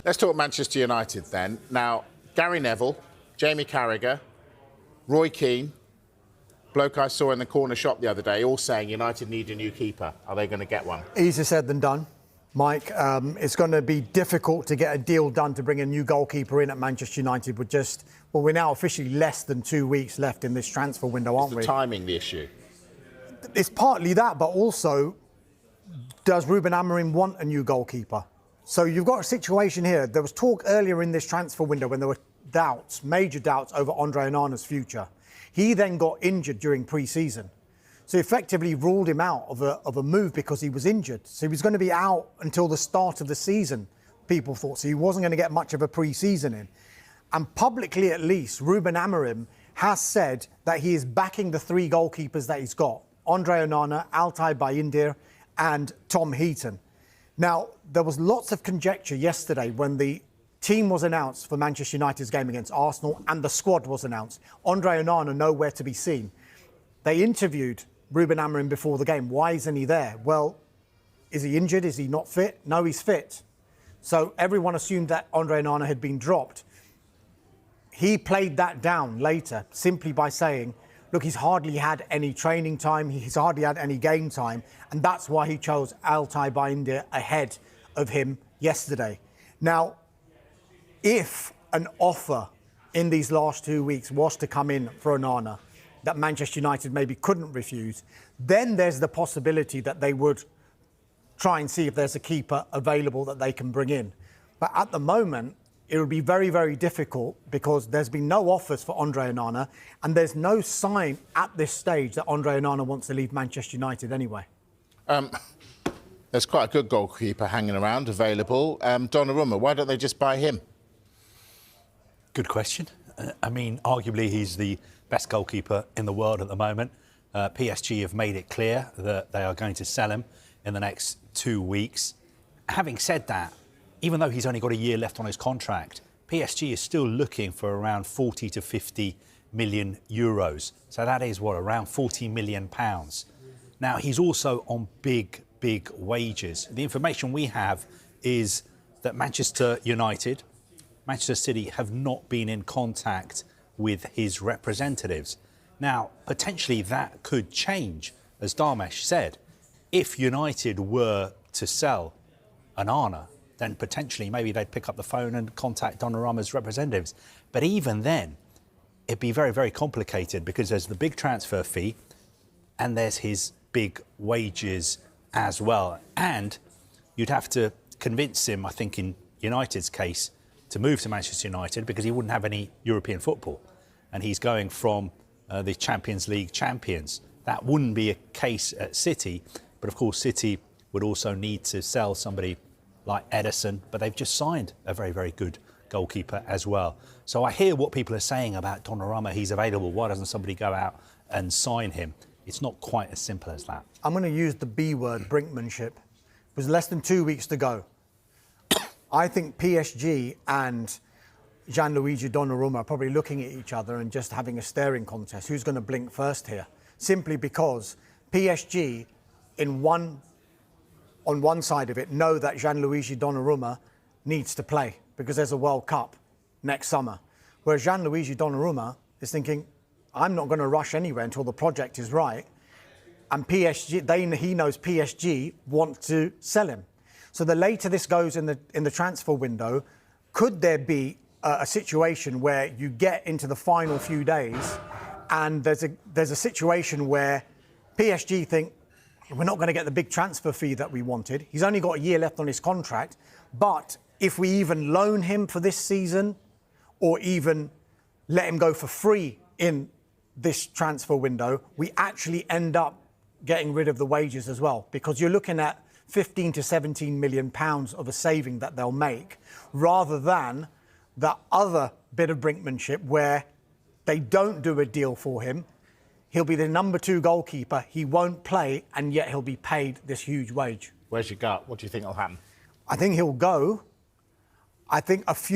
Let's talk Manchester United then. Now, Gary Neville, Jamie Carragher, Roy Keane, bloke I saw in the corner shop the other day, all saying United need a new keeper. Are they going to get one? Easier said than done, Mike. It's going to be difficult to get a deal done to bring a new goalkeeper in at Manchester United with just, well, we're now officially less than 2 weeks left in this transfer window, aren't we? Is the timing the issue? It's partly that, but also, does Ruben Amorim want a new goalkeeper? So you've got a situation here. There was talk earlier in this transfer window when there were doubts, major doubts over Andre Onana's future. He then got injured during pre-season. So effectively ruled him out of a move because he was injured. So he was going to be out until the start of the season, people thought. So he wasn't going to get much of a pre-season in. And publicly, at least, Ruben Amorim has said that he is backing the 3 goalkeepers that he's got. Andre Onana, Altay Bayindir and Tom Heaton. Now, there was lots of conjecture yesterday when the team was announced for Manchester United's game against Arsenal and the squad was announced. Andre Onana nowhere to be seen. They interviewed Ruben Amorim before the game. Why isn't he there? Well, is he injured? Is he not fit? No, he's fit. So everyone assumed that Andre Onana had been dropped. He played that down later simply by saying, look, he's hardly had any training time, he's hardly had any game time, and that's why he chose Altay Bayindir ahead of him yesterday. Now, if an offer in these last 2 weeks was to come in for Onana that Manchester United maybe couldn't refuse, then there's the possibility that they would try and see if there's a keeper available that they can bring in. But at the moment, it would be very, very difficult because there's been no offers for Andre Onana and there's no sign at this stage that Andre Onana wants to leave Manchester United anyway. There's quite a good goalkeeper hanging around, available. Donnarumma, why don't they just buy him? Good question. I mean, arguably he's the best goalkeeper in the world at the moment. PSG have made it clear that they are going to sell him in the next 2 weeks. Having said that, even though he's only got a year left on his contract, PSG is still looking for around 40 to 50 million euros. So that is, what, around 40 million pounds. Now, he's also on big wages. The information we have is that Manchester United, Manchester City have not been in contact with his representatives. Now, potentially that could change, as Dharmesh said. If United were to sell Onana, then potentially maybe they'd pick up the phone and contact Donnarumma's representatives. But even then, it'd be very, very complicated because there's the big transfer fee and there's his big wages as well. And you'd have to convince him, I think in United's case, to move to Manchester United because he wouldn't have any European football. And he's going from the Champions League champions. That wouldn't be a case at City. But of course, City would also need to sell somebody like Edison, but they've just signed a very, very good goalkeeper as well. So I hear what people are saying about Donnarumma. He's available. Why doesn't somebody go out and sign him? It's not quite as simple as that. I'm going to use the B word, brinkmanship. It was less than 2 weeks to go. I think PSG and Gianluigi Donnarumma are probably looking at each other and just having a staring contest. Who's going to blink first here? Simply because PSG, on one side of it, know that Gianluigi Donnarumma needs to play because there's a World Cup next summer. Whereas Gianluigi Donnarumma is thinking, I'm not going to rush anywhere until the project is right. And PSG, he knows PSG want to sell him. So the later this goes in the transfer window, could there be a situation where you get into the final few days and there's a situation where PSG think, we're not going to get the big transfer fee that we wanted. He's only got a year left on his contract. But if we even loan him for this season or even let him go for free in this transfer window, we actually end up getting rid of the wages as well, because you're looking at 15 to 17 million pounds of a saving that they'll make, rather than the other bit of brinkmanship where they don't do a deal for him. He'll be the number 2 goalkeeper. He won't play, and yet he'll be paid this huge wage. Where's your gut? What do you think will happen? I think he'll go. I think a few